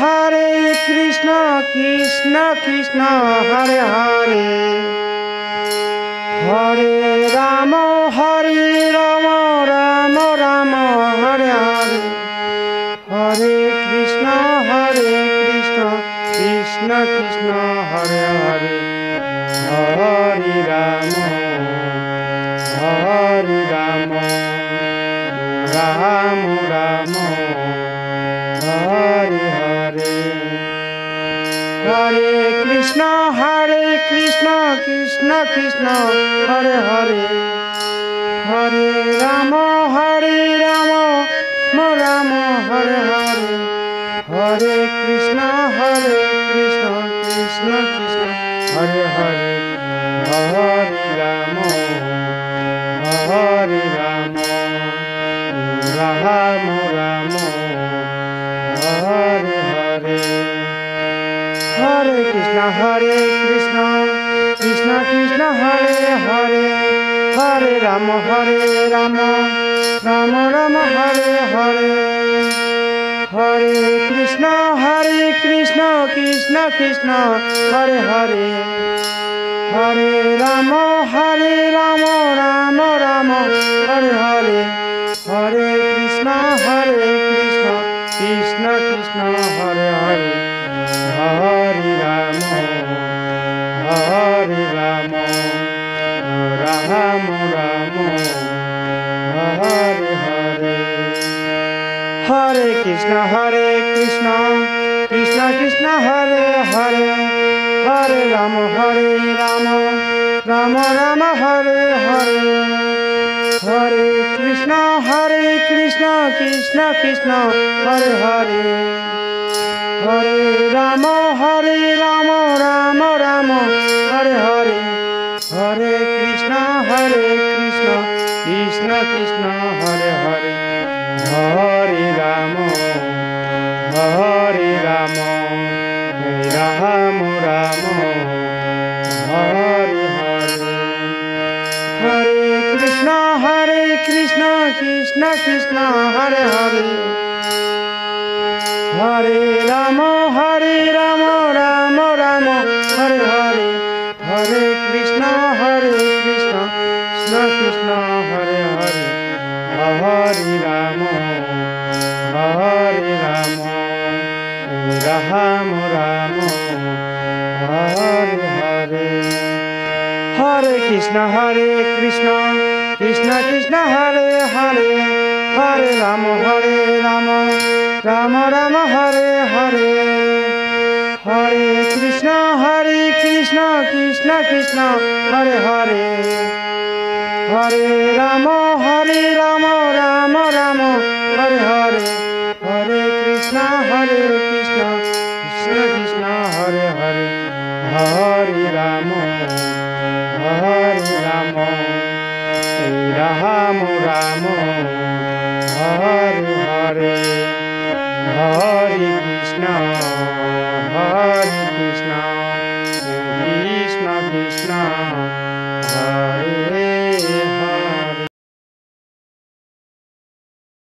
Hare Krishna Krishna Krishna Hare Hare Hare Ram Ram Ram Hare Hare Hare Krishna Krishna Krishna Hare Hare Hare Ram Ram Ram Hare Hare Hare Krishna Krishna Krishna Hare Hare Hare Ram Ram Ram Hare Hare Hare Krishna Krishna Krishna Hare Hare Hare Ram Ram Ram Hare Hare Hare Krishna Krishna Krishna Hare Hare Hare Ram Ram Ram Hare Hare Hare Krishna Krishna Krishna Hare Hare Hare Ram Ram Ram Hare Hare Hare Krishna Krishna Krishna Hare Hare Hare Ram Ram Ram Hare Hare Hare Krishna Krishna Hare Hare Hare Ram Ram Hare Hare Hare Krishna Krishna Krishna Hare Hare Hare Ram Ram Hare Hare Hare Krishna Krishna Krishna Hare Hare Hare Ram Ram Ram Hare Hare Hare Krishna Krishna Krishna Hare Hare Hare Ram Ram Hare Hare Hare Krishna Krishna Krishna Hare Hare Hare Ram Ram Hare Hare Hare Krishna Krishna Hare Hare Hare Ram Ram Hare Hare Hare Krishna Krishna Hare Hare Hare Ram Ram Hare Hare Hare Krishna